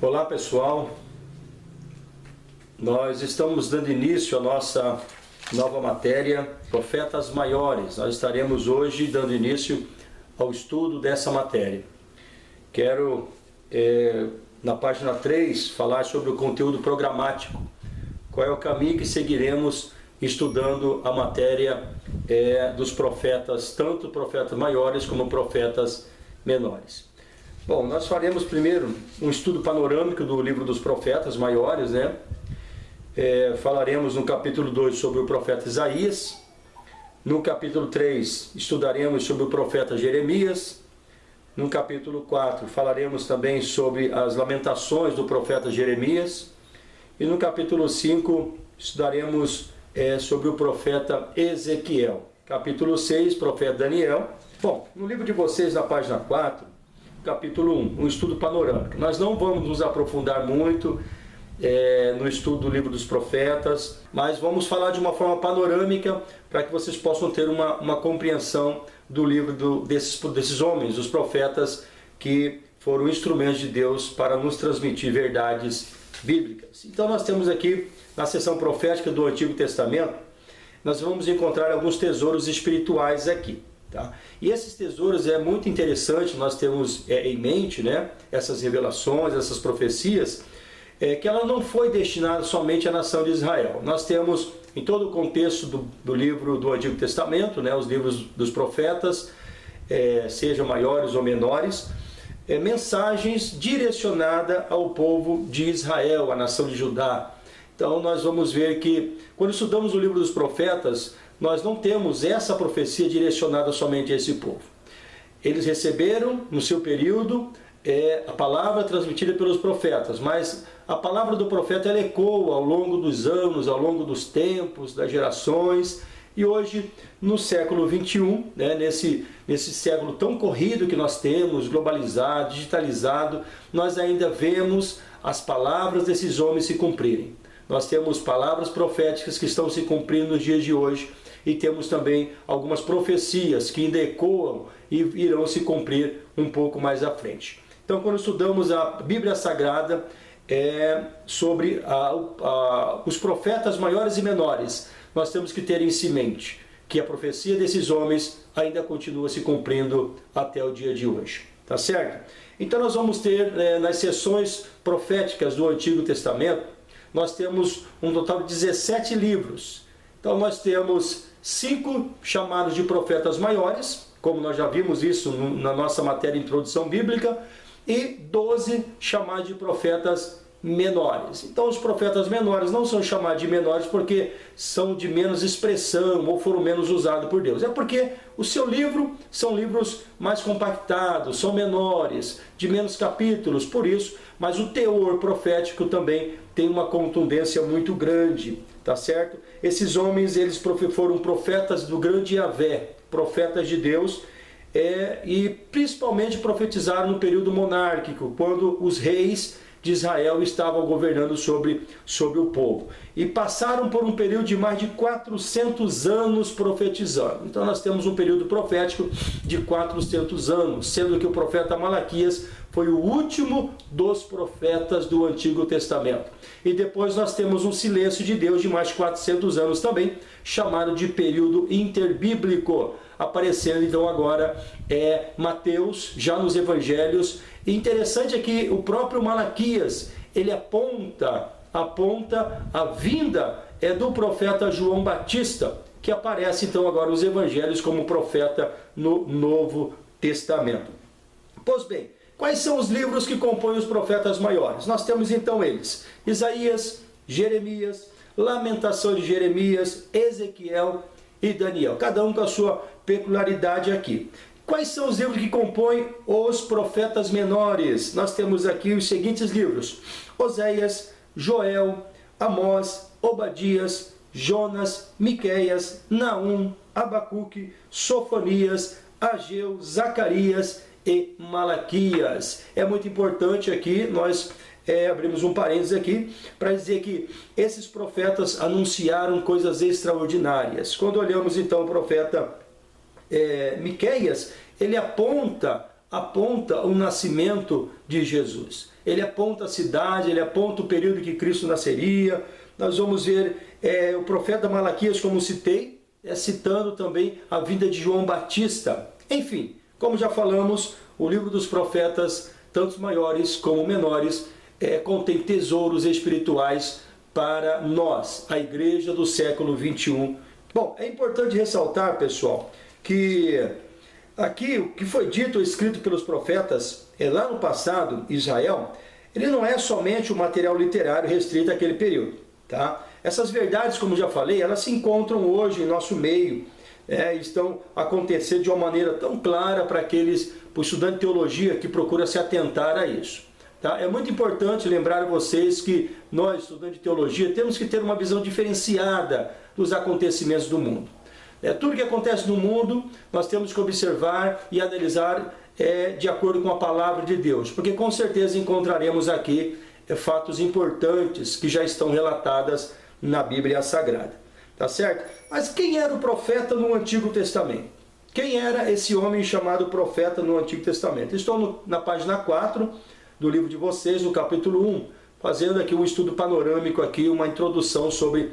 Olá pessoal, nós estamos dando início à nossa nova matéria, Profetas Maiores. Nós estaremos hoje dando início ao estudo dessa matéria. Quero, na página 3, falar sobre o conteúdo programático. Qual é o caminho que seguiremos estudando a matéria dos profetas, tanto profetas maiores como profetas menores. Bom, nós faremos primeiro um estudo panorâmico do livro dos profetas maiores, né? Falaremos no capítulo 2 sobre o profeta Isaías. No capítulo 3 estudaremos sobre o profeta Jeremias. No capítulo 4 falaremos também sobre as lamentações do profeta Jeremias. E no capítulo 5 estudaremos sobre o profeta Ezequiel. Capítulo 6, profeta Daniel. Bom, no livro de vocês, na página 4, capítulo 1, um estudo panorâmico. Nós não vamos nos aprofundar muito no estudo do livro dos profetas, mas vamos falar de uma forma panorâmica para que vocês possam ter uma compreensão do livro desses homens, os profetas que foram instrumentos de Deus para nos transmitir verdades bíblicas. Então nós temos aqui, na seção profética do Antigo Testamento, nós vamos encontrar alguns tesouros espirituais aqui. Tá? E esses tesouros é muito interessante nós temos em mente, né, essas revelações, essas profecias, que ela não foi destinada somente à nação de Israel. Nós temos em todo o contexto do livro do Antigo Testamento, né, os livros dos profetas, sejam maiores ou menores, mensagens direcionadas ao povo de Israel, à nação de Judá. Então nós vamos ver que quando estudamos o livro dos profetas, nós não temos essa profecia direcionada somente a esse povo. Eles receberam, no seu período, a palavra transmitida pelos profetas, mas a palavra do profeta ela ecoa ao longo dos anos, ao longo dos tempos, das gerações, e hoje, no século XXI, né, nesse século tão corrido que nós temos, globalizado, digitalizado, nós ainda vemos as palavras desses homens se cumprirem. Nós temos palavras proféticas que estão se cumprindo nos dias de hoje, e temos também algumas profecias que ainda ecoam e irão se cumprir um pouco mais à frente. Então, quando estudamos a Bíblia Sagrada sobre os profetas maiores e menores, nós temos que ter em mente que a profecia desses homens ainda continua se cumprindo até o dia de hoje. Tá certo? Então, nós vamos ter nas sessões proféticas do Antigo Testamento, nós temos um total de 17 livros. Então, nós temos 5 chamados de profetas maiores, como nós já vimos isso na nossa matéria Introdução Bíblica, e 12 chamados de profetas menores. Então os profetas menores não são chamados de menores porque são de menos expressão ou foram menos usados por Deus. É porque o seu livro são livros mais compactados, são menores, de menos capítulos, por isso, mas o teor profético também tem uma contundência muito grande, tá certo? Esses homens, eles foram profetas do grande Yahvé, profetas de Deus, e principalmente profetizaram no período monárquico, quando os reis de Israel estavam governando sobre o povo. E passaram por um período de mais de 400 anos profetizando. Então nós temos um período profético de 400 anos, sendo que o profeta Malaquias foi o último dos profetas do Antigo Testamento. E depois nós temos um silêncio de Deus de mais de 400 anos também, chamado de período interbíblico. Aparecendo então agora Mateus, já nos evangelhos. E interessante é que o próprio Malaquias, ele aponta a vinda do profeta João Batista, que aparece então agora nos evangelhos como profeta no Novo Testamento. Pois bem, quais são os livros que compõem os profetas maiores? Nós temos então eles: Isaías, Jeremias, Lamentação de Jeremias, Ezequiel e Daniel, cada um com a sua peculiaridade aqui. Quais são os livros que compõem os profetas menores? Nós temos aqui os seguintes livros: Oséias, Joel, Amós, Obadias, Jonas, Miqueias, Naum, Abacuque, Sofonias, Ageu, Zacarias e Malaquias. É muito importante aqui, nós abrimos um parênteses aqui, para dizer que esses profetas anunciaram coisas extraordinárias. Quando olhamos então o profeta Miqueias, ele aponta o nascimento de Jesus. ele aponta a cidade, ele aponta o período que Cristo nasceria. Nós vamos ver o profeta Malaquias, como citei, citando também a vida de João Batista. Enfim, como já falamos, o livro dos profetas, tanto maiores como menores, contém tesouros espirituais para nós, a igreja do século 21. Bom, é importante ressaltar, pessoal, que aqui o que foi dito ou escrito pelos profetas lá no passado, Israel, ele não é somente um material literário restrito àquele período, tá? Essas verdades, como já falei, elas se encontram hoje em nosso meio, estão acontecendo de uma maneira tão clara para o estudante de teologia que procura se atentar a isso. Tá? É muito importante lembrar a vocês que nós, estudantes de teologia, temos que ter uma visão diferenciada dos acontecimentos do mundo. Tudo que acontece no mundo, nós temos que observar e analisar de acordo com a palavra de Deus, porque com certeza encontraremos aqui fatos importantes que já estão relatadas na Bíblia Sagrada. Tá certo? Mas quem era o profeta no Antigo Testamento? Quem era esse homem chamado profeta no Antigo Testamento? Estou na página 4 do livro de vocês, no capítulo 1, fazendo aqui um estudo panorâmico, aqui, uma introdução sobre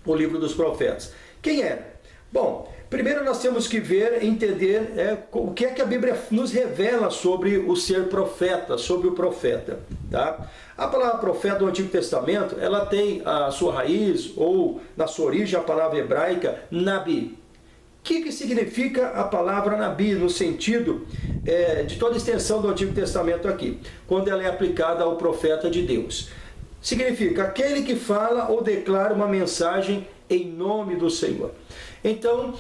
o livro dos profetas. Quem era? Bom, primeiro nós temos que ver, entender o que é que a Bíblia nos revela sobre o ser profeta, sobre o profeta. Tá? A palavra profeta do Antigo Testamento, ela tem a sua raiz, ou na sua origem, a palavra hebraica, nabi. O que significa a palavra nabi, no sentido de toda a extensão do Antigo Testamento aqui, quando ela é aplicada ao profeta de Deus? Significa aquele que fala ou declara uma mensagem em nome do Senhor. Então,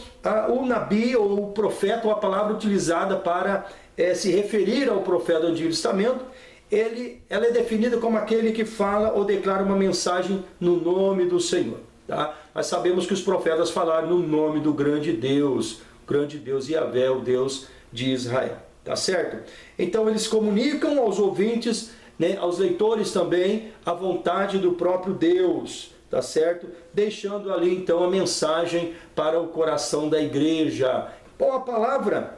o nabi, ou o profeta, ou a palavra utilizada para se referir ao profeta do Antigo Testamento, ela é definida como aquele que fala ou declara uma mensagem no nome do Senhor. Tá? Nós sabemos que os profetas falaram no nome do grande Deus Yahvé, o Deus de Israel. Tá certo? Então eles comunicam aos ouvintes, aos leitores também, a vontade do próprio Deus. Tá certo? Deixando ali então a mensagem para o coração da igreja. Bom, a palavra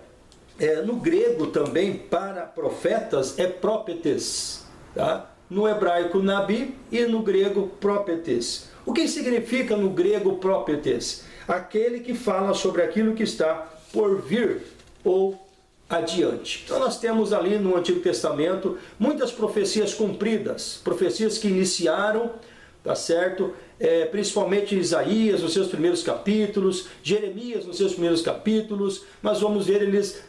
no grego também para profetas é própetes, tá? No hebraico nabi e no grego própetes. O que significa no grego própetes? Aquele que fala sobre aquilo que está por vir ou adiante. Então nós temos ali no Antigo Testamento muitas profecias cumpridas, profecias que iniciaram, tá certo? Principalmente Isaías nos seus primeiros capítulos, Jeremias nos seus primeiros capítulos, nós vamos ver eles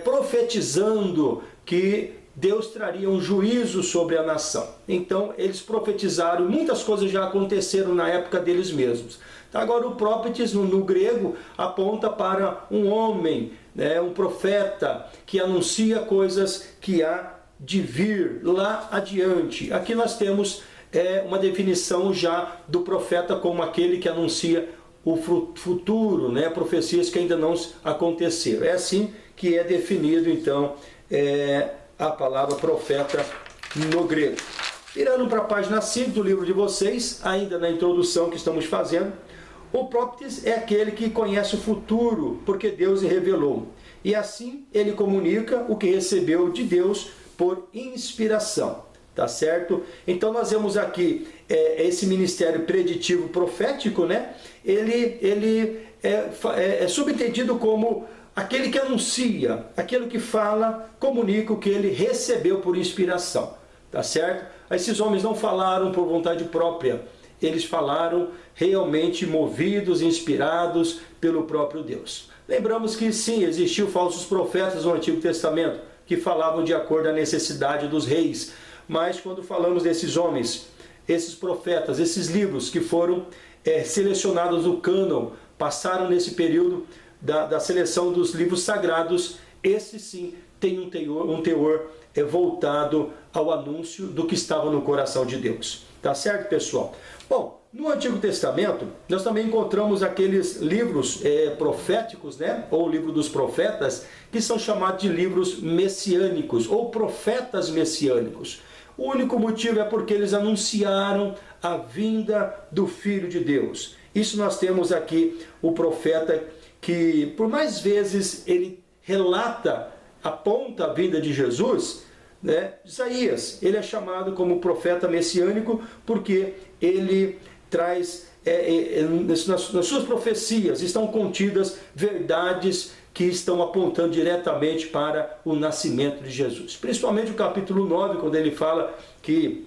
profetizando que Deus traria um juízo sobre a nação. Então eles profetizaram, muitas coisas já aconteceram na época deles mesmos. Agora o própetes no grego aponta para um homem, um profeta que anuncia coisas que há de vir lá adiante. Aqui nós temos uma definição já do profeta como aquele que anuncia o futuro, profecias que ainda não aconteceram. É assim que é definido então a palavra profeta no grego. Virando para a página 5 do livro de vocês, ainda na introdução que estamos fazendo, o própetes é aquele que conhece o futuro, porque Deus lhe revelou. E assim ele comunica o que recebeu de Deus por inspiração. Tá certo? Então nós vemos aqui esse ministério preditivo profético, ele é subentendido como aquele que anuncia, aquele que fala, comunica o que ele recebeu por inspiração. Tá certo? Esses homens não falaram por vontade própria, eles falaram realmente movidos, inspirados pelo próprio Deus. Lembramos que sim, existiam falsos profetas no Antigo Testamento, que falavam de acordo à necessidade dos reis. Mas quando falamos desses homens, esses profetas, esses livros que foram selecionados no cânon, passaram nesse período da seleção dos livros sagrados, esse sim tem um teor voltado ao anúncio do que estava no coração de Deus. Tá certo, pessoal? Bom, no Antigo Testamento, nós também encontramos aqueles livros proféticos, ou livro dos profetas, que são chamados de livros messiânicos, ou profetas messiânicos. O único motivo é porque eles anunciaram a vinda do Filho de Deus. Isso nós temos aqui o profeta que, por mais vezes, ele relata, aponta a vinda de Jesus, né? Isaías, ele é chamado como profeta messiânico porque ele traz, nas suas profecias estão contidas verdades que estão apontando diretamente para o nascimento de Jesus. Principalmente o capítulo 9, quando ele fala que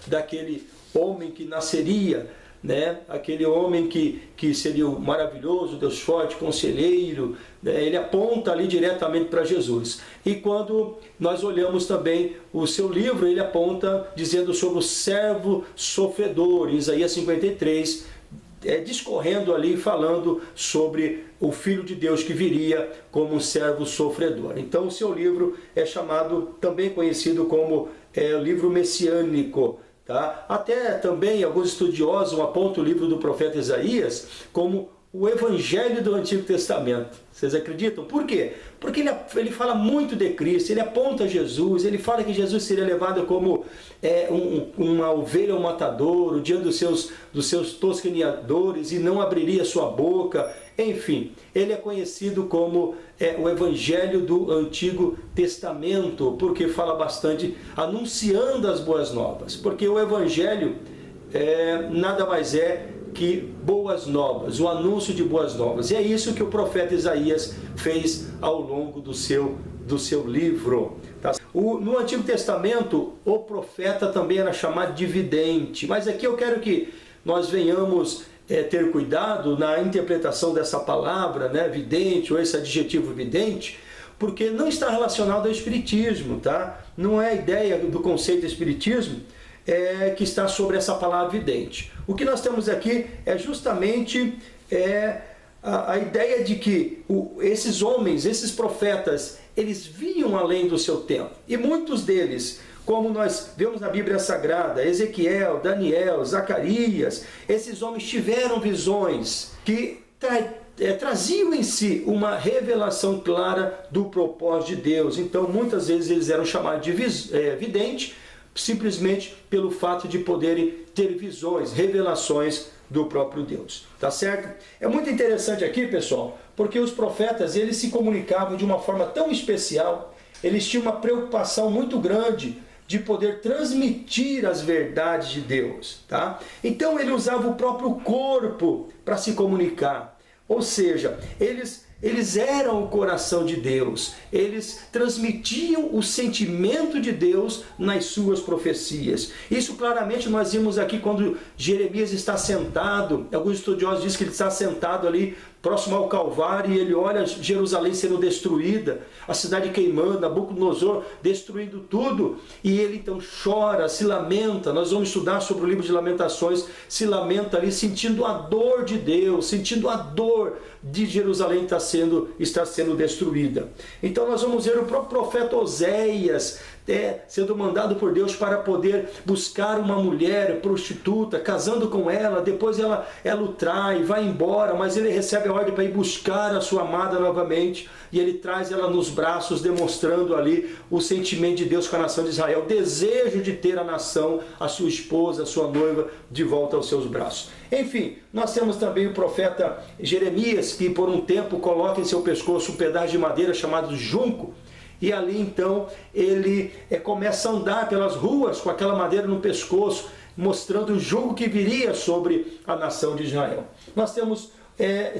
daquele homem que nasceria, né? Aquele homem que seria o maravilhoso, Deus forte, conselheiro, né? Ele aponta ali diretamente para Jesus. E quando nós olhamos também o seu livro, ele aponta dizendo sobre o servo sofredor, em Isaías 53, discorrendo ali, falando sobre o Filho de Deus que viria como um servo sofredor. Então o seu livro é chamado, também conhecido como o livro messiânico. Tá? Até também alguns estudiosos apontam o livro do profeta Isaías como o Evangelho do Antigo Testamento. Vocês acreditam? Por quê? Porque ele fala muito de Cristo, ele aponta Jesus, ele fala que Jesus seria levado como uma ovelha ao matadouro, diante dos seus tosqueneadores, e não abriria sua boca. Enfim, ele é conhecido como o Evangelho do Antigo Testamento, porque fala bastante, anunciando as boas novas. Porque o Evangelho nada mais é que boas novas, o anúncio de boas novas. E é isso que o profeta Isaías fez ao longo do seu livro. Tá? No Antigo Testamento, o profeta também era chamado de vidente. Mas aqui eu quero que nós venhamos ter cuidado na interpretação dessa palavra, né, vidente, ou esse adjetivo vidente, porque não está relacionado ao espiritismo, tá? Não é a ideia do conceito espiritismo que está sobre essa palavra vidente. O que nós temos aqui é justamente a ideia de que esses homens, esses profetas, eles viam além do seu tempo. E muitos deles, como nós vemos na Bíblia Sagrada, Ezequiel, Daniel, Zacarias, esses homens tiveram visões que traziam em si uma revelação clara do propósito de Deus. Então, muitas vezes eles eram chamados de vidente, simplesmente pelo fato de poderem ter visões, revelações do próprio Deus. Tá certo? É muito interessante aqui, pessoal, porque os profetas, eles se comunicavam de uma forma tão especial, eles tinham uma preocupação muito grande de poder transmitir as verdades de Deus, tá? Então ele usava o próprio corpo para se comunicar. Ou seja, eles eram o coração de Deus, eles transmitiam o sentimento de Deus nas suas profecias. Isso claramente nós vimos aqui quando Jeremias está sentado, alguns estudiosos dizem que ele está sentado ali próximo ao Calvário, e ele olha Jerusalém sendo destruída, a cidade queimando, Nabucodonosor destruindo tudo, e ele então chora, se lamenta. Nós vamos estudar sobre o livro de Lamentações, se lamenta ali, sentindo a dor de Deus, sentindo a dor de Jerusalém está sendo destruída. Então nós vamos ver o próprio profeta Oséias sendo mandado por Deus para poder buscar uma mulher prostituta, casando com ela, depois ela o trai, vai embora, mas ele recebe a ordem para ir buscar a sua amada novamente, e ele traz ela nos braços, demonstrando ali o sentimento de Deus com a nação de Israel, o desejo de ter a nação, a sua esposa, a sua noiva, de volta aos seus braços. Enfim, nós temos também o profeta Jeremias, que por um tempo coloca em seu pescoço um pedaço de madeira chamado junco, e ali então ele começa a andar pelas ruas com aquela madeira no pescoço, mostrando o jugo que viria sobre a nação de Israel. Nós temos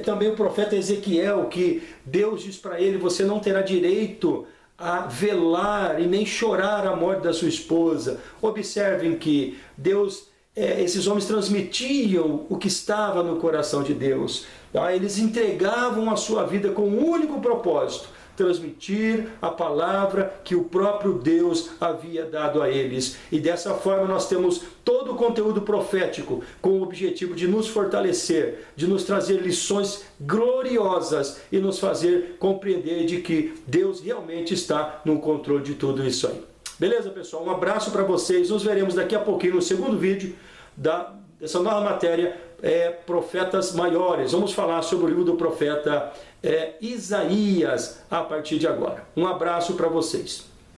também o profeta Ezequiel, que Deus diz para ele: você não terá direito a velar e nem chorar a morte da sua esposa. Observem que Deus, esses homens transmitiam o que estava no coração de Deus. Tá? Eles entregavam a sua vida com um único propósito: transmitir a palavra que o próprio Deus havia dado a eles. E dessa forma nós temos todo o conteúdo profético com o objetivo de nos fortalecer, de nos trazer lições gloriosas e nos fazer compreender de que Deus realmente está no controle de tudo isso aí. Beleza, pessoal? Um abraço para vocês. Nos veremos daqui a pouquinho no segundo vídeo dessa nova matéria, Profetas Maiores. Vamos falar sobre o livro do profeta Isaías a partir de agora. Um abraço para vocês.